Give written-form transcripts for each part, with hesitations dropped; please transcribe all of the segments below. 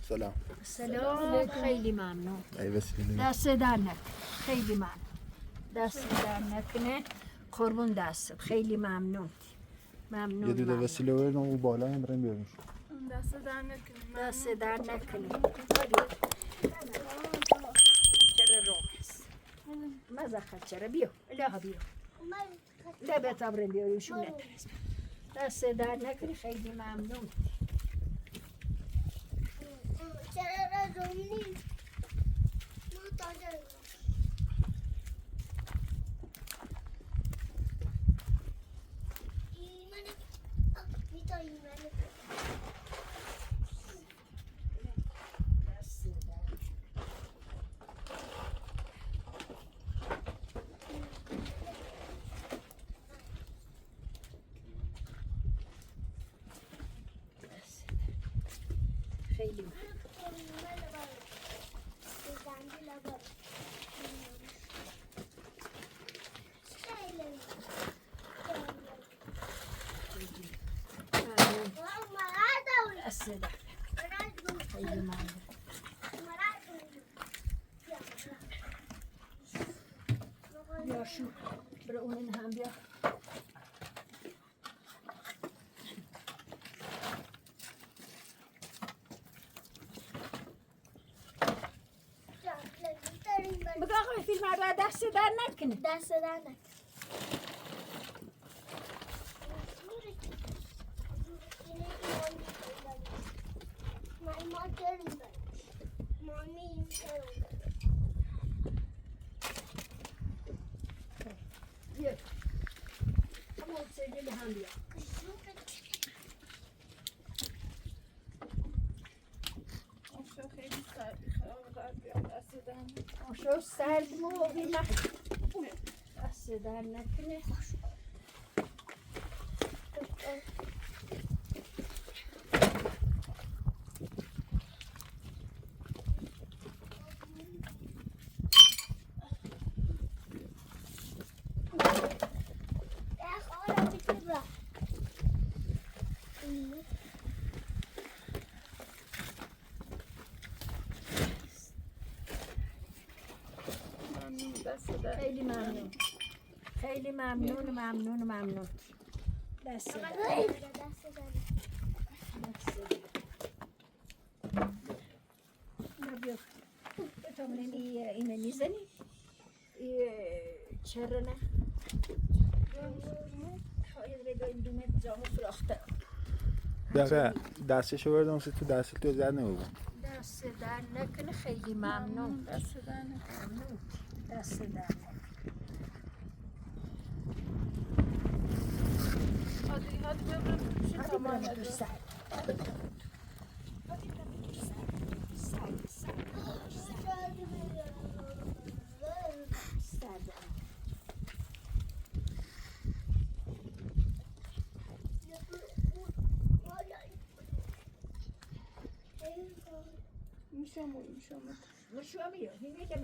سلام خیلی ممنون. ای وسیله دست در نکنه. خیلی ممنون. دست در نکنه. قربون دست. خیلی ممنون. ممنون. یه دونه وسیله بردم اون بالا هم بریم بیاریم. دست در نکنه. دست در نکنه. چرا رومست؟ مزخرف چرا بیو. الها بیو. لبت آبرم بیاریمشون نترس. دست در نکنه. خیلی ممنون. چرا رومی؟ خیلی دست در. خیلی ممنون. بیا شو برو اون هم بیا. بگو آقای فیلم را دست در نکنه. دست در نکنه. بیا. همون سجل هم بیا. خیلی خراب دست در نکنه. آشو سرد مو بیمه. دست در نکنه. خیلی ممنون. خیلی ممنون. ممنون. دست در. بیا. تو من اینو میزنی؟ چرا نه؟ خواهید این دومت جامو فراخته. دقیقه دستشو بردم تو دست تو زد نمیبون. دست در نکنه. خیلی ممنون. دست در نکنه. دست در نکنه. هادی ببرم پیش تمام تو سر. میشم میو میگم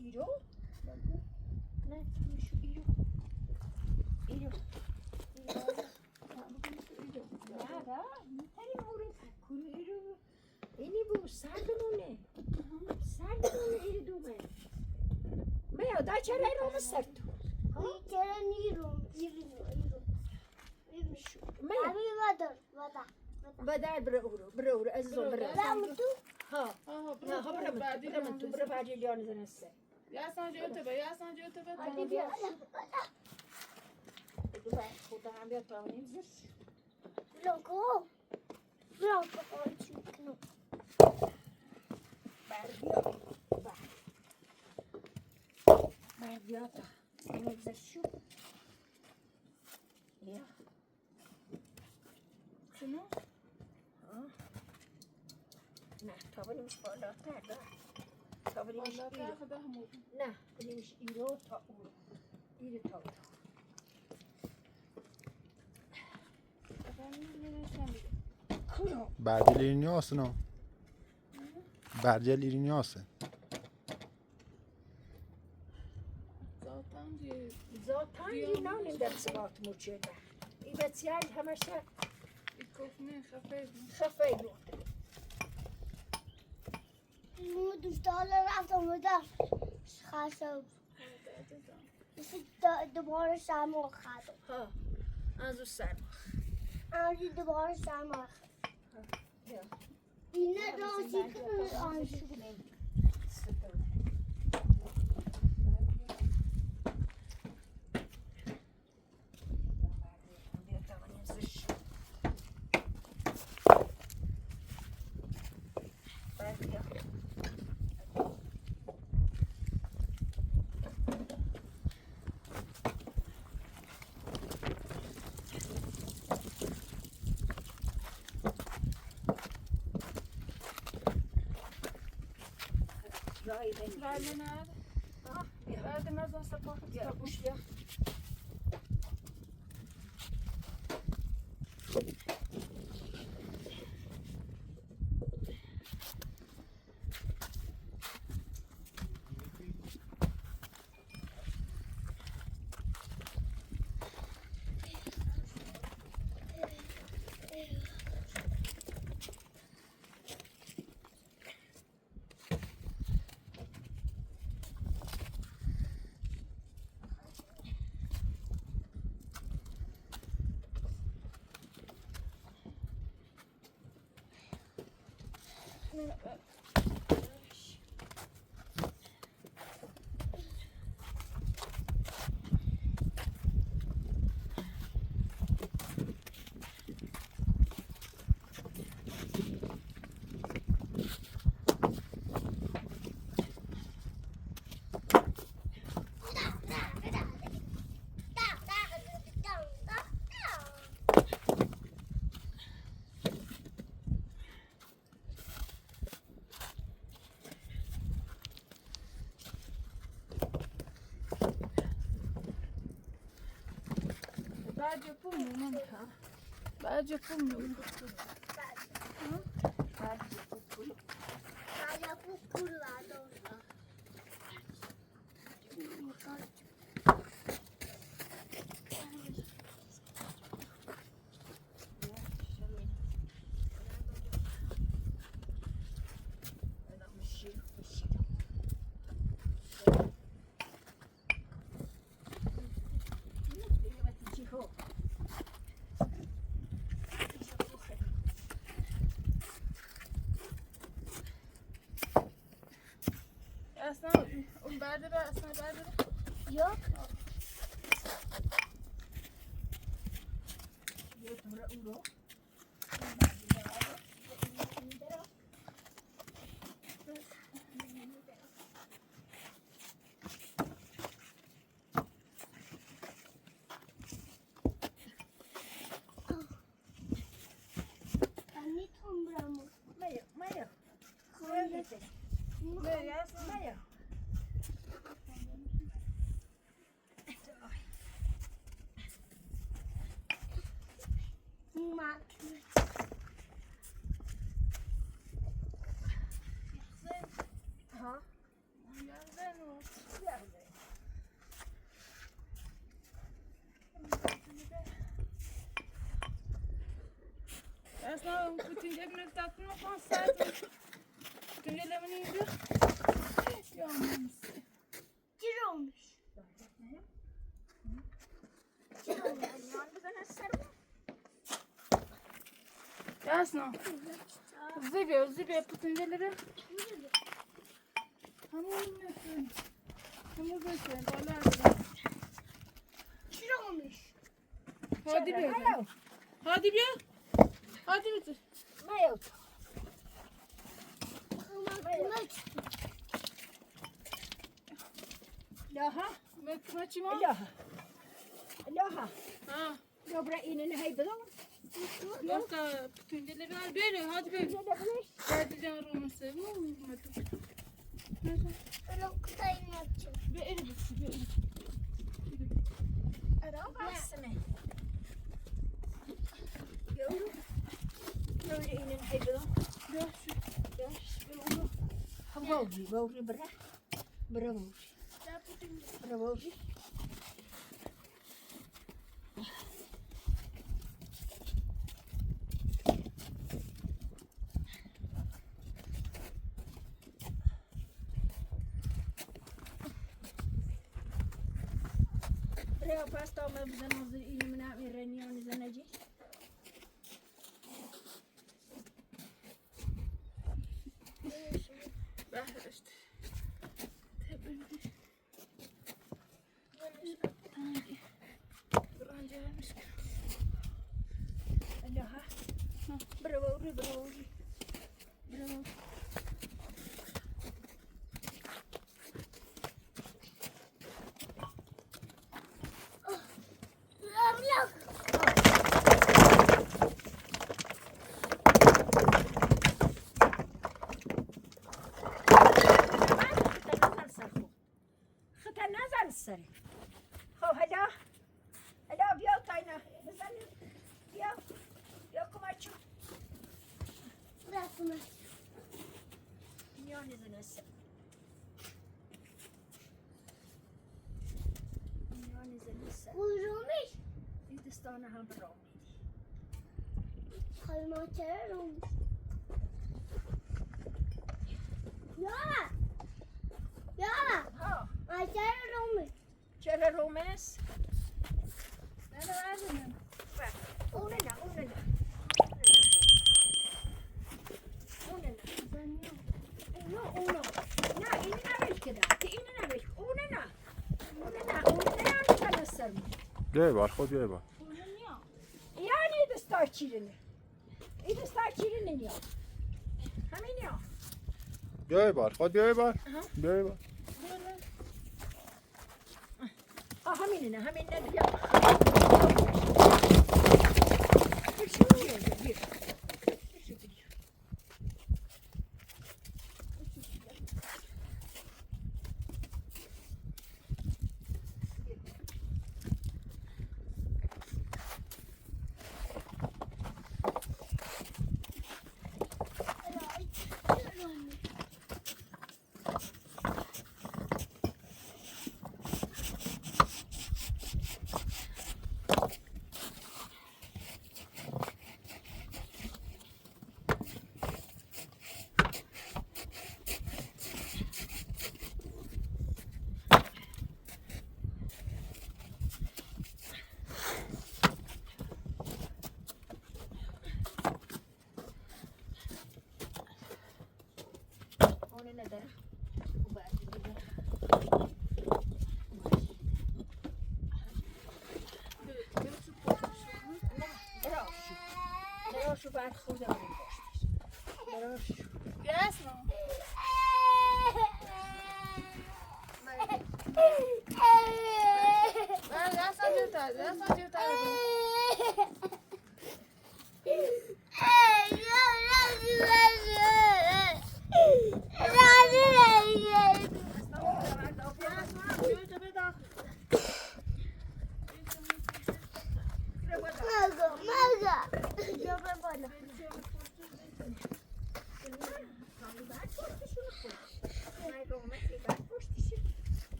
ایرو؟ نه میشو ایرو. ایرو. نه میتونی مورد کنی ایرو. اینی بو سردمونه. ایرو دومه. میاد دا چرا ایرو مسترد تو؟ چرا نیرو. بدر برو عزیزم برو. ها برو تو برو بعدی لیان زنسته. یا سانجو تو به عادی بیا. خدا هم بیاد پاونیم زرش. بلانکو چیکنو. بردیا تا. اینه زرشو. یا. شنو؟ نه تا بریمش بالاتر دا. تا بریمش ایرو. نه بریمش ایرو تا اون. ایرو تا اون. Bercelerini olsun o. Bercelerini olsun. Zaten diye. Zaten Yunan درسات موجودة. إذا تسأل همشة İkofne خفیف. خفيف. دوستالا رفتم بودم خشب دوباره سرما خواهد ها. از السلام. آنجا دوباره سرما اینه راستی که آنجا Raylı nerede? Nerede mezar sapı? Ja, moest je. Bence bu mu? Bence bu mu? بعد پول برداشت Aslan, اون برداره اصلا برداره. yok ben ne tombramı Maya, Maya. koyuyorum. Böyle Aslan. Maya. Ha? Yerden o. Aslan bütün cebine taktın o kan saat. Bütün cebine indi. Yanmış. Cır olmuş. Cır olmuş. Aslan. Zıbıyor bütün cebine. Hamur yapın. Hamur yapın. Dolar. Cır olmuş. Hadi bir. Maya. Hadi bir. Hadi bitir. Maya. Kımaç. Laha. Maçı mı? Laha. Laha. Ha. Dobra inne hay bedon. Yok da bütün cebine al böyle. Hadi böyle. Hadi can roması. Lokutayım yapacağım. Bir eli bitsin. Bir eli. öyle inin hayvan. Vovri bra. Bra vovri. Bra vovri. Bra pasta ma bzano ini mina iranian zanaji. بهرشت Aloha. Bravo, bravo. Bravo. سری خب حالا بیا تاینا بزن بیا کمچو میانی زنسته Kuyruğumuş. Hindistana هم برام Kalmaçlar olmuş. Ya. ها Maçlar olmuş. چرا رومس نه بردارم اونه نه نه اینی نبیش که اینی نبیش اونه نه یعنی تنستر بیا بار خود بیا بار یعنی دستار چیرینه این دستار چیرینه نیا همین نیا بیا بار خود بیا بار بیا بار همین نه بیا نداره و بعد دیگه براشو بعد خودم رو پاشتش براشو گرسنه من دستم جوتر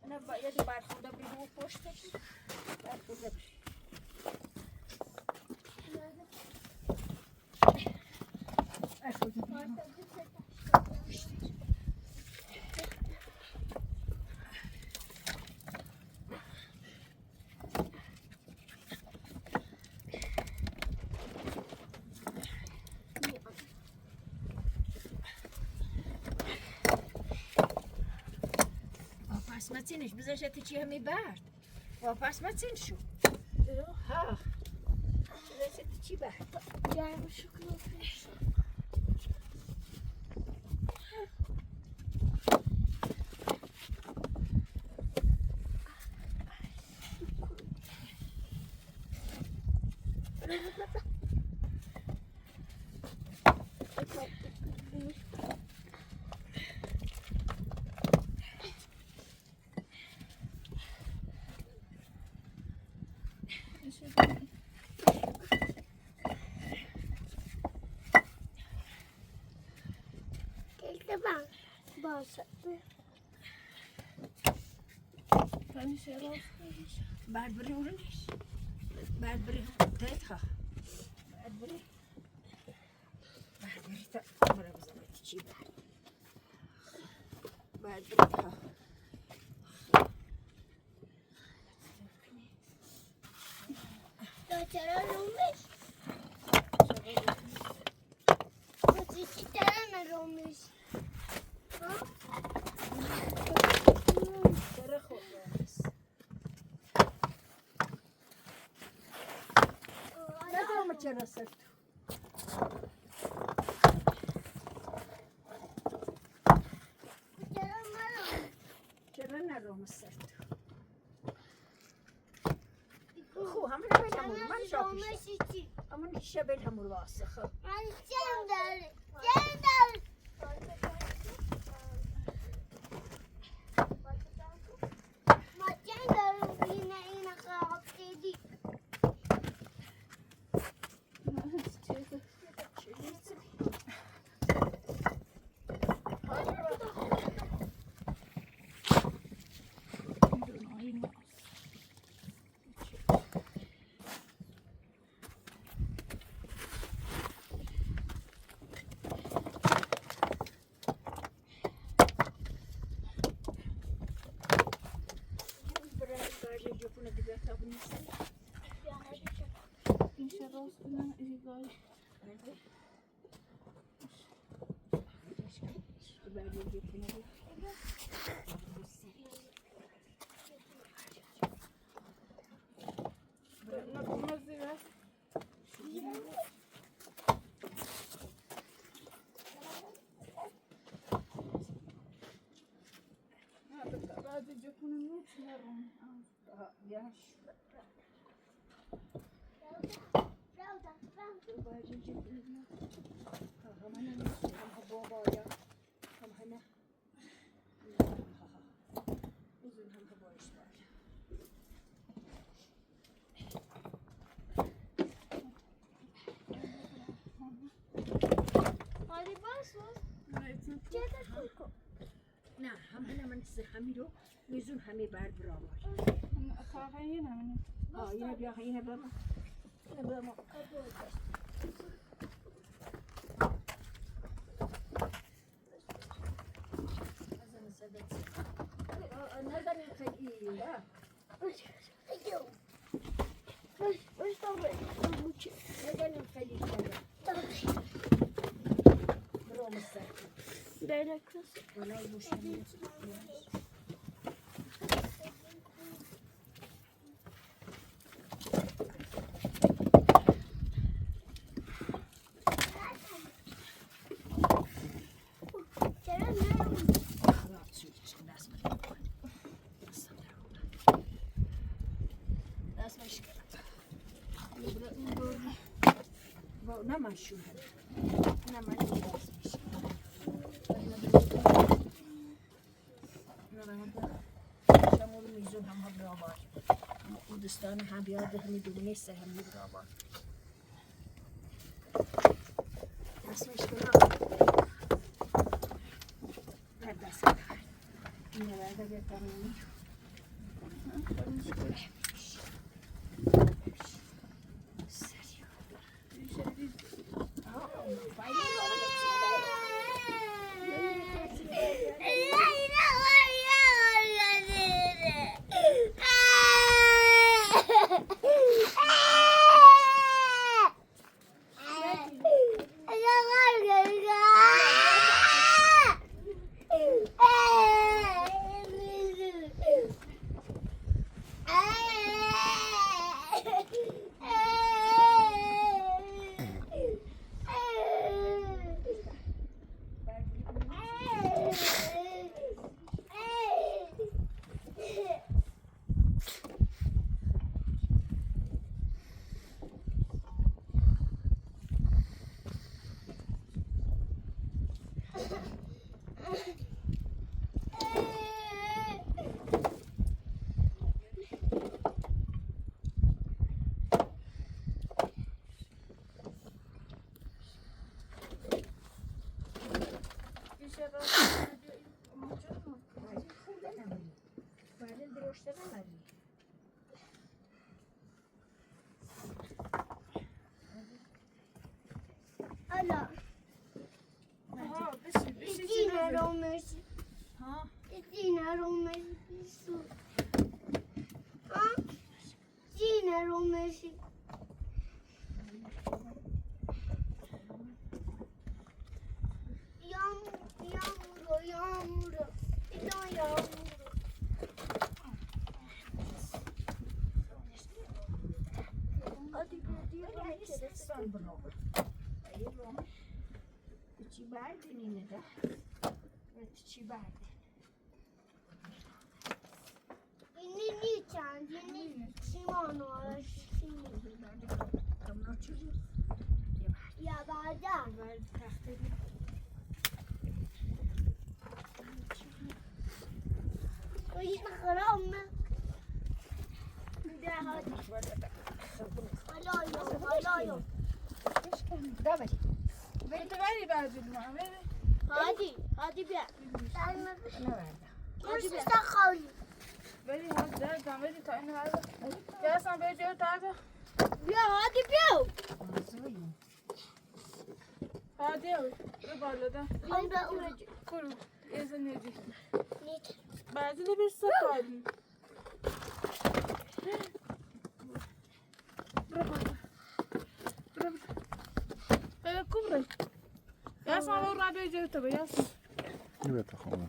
أنا يدي بعد خذ أبري هو بوشتش بعد خذ أبري متینش بذارشتی چی همی برد واپس متین شو ها بذارشتی چی برد گرم شکلات Kekte ben bahsettim. Ben şey var. بعد بری اونش بعد بری تایت ها بعد بری تا برای بزنید چی بعد بری ها Da çara olmuş. Bu iki tane olmuş. Ha? چرا خوب است ندارم چرا سر تو Çara mı? چرا نرم سر تو خو همون بیل همون من شاکیش Olmuş için. همون شیشه بیل همون واسه خب Ben sen der. Sen der. Maçan der yine kalk dedi. İşte rastına izgal. Nasıl biraz? Hadi Japon'un ne için var onun? Hadi bas. نه همه من همی رو میزون همی برد برابر Kahveyi ne? آه اینه بیا اینه بما اینه بما نزنیم خیلی نه نزنیم خیلی برو مستقیم Böyle kız. ولای بوشیم نه من شو نه من درست میشه شمول میزون هم برابر کردستان هم بیاد همی دونه سه همی برابر اسمش کنم در دست این نورده بیترونی Alla. Aha, bisi Dina romersi. Ha? Dina romersi. Ha? Dina romersi. Yağmur. İdan yağmur. Hadi gidiyor. Ci بعدين ده ci بعدين Yeni niçen? Yeni Simon var. Tamam çocuğum. Ya bazen. Ver tahtayı. Koyun bakalım mı? Bir de hadi. Alo. Давай. Veri veri verdim ha. Veri. Hadi bir. Sen mi? Ne verdi? Hadi bir. Sen kal. Veri hadi derden veri tane hadi. Gel sen veri diyor tabi. Ya hadi bir. Ağzıyım. Hadi yavrum. Dur barlada. Ben de uğraşacağım. Kuru. Ezan edecek. Ne? Bazı da bir sakalım. Bırak bak. Bırak. Evet kubra. Ya sen o radyoyu diyor tabi ya. Evet tamam.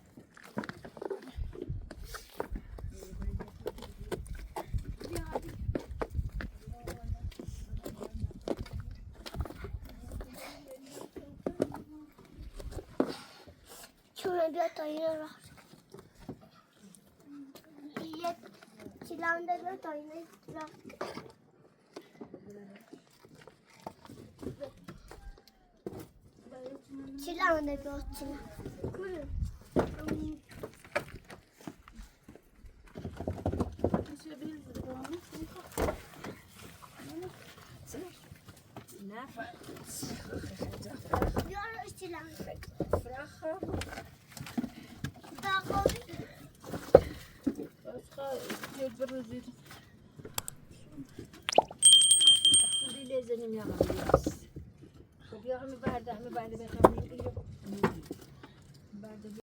Şöyle bir tayına İyi. Silahında bir tayına silah. Silahında bir silah. Kurun. Ne yapar? Diyor silah. Fracha. Daha koy. Başka yediriz. Kudi lezenim yakalıyoruz. Kudi hamı barda bakalım.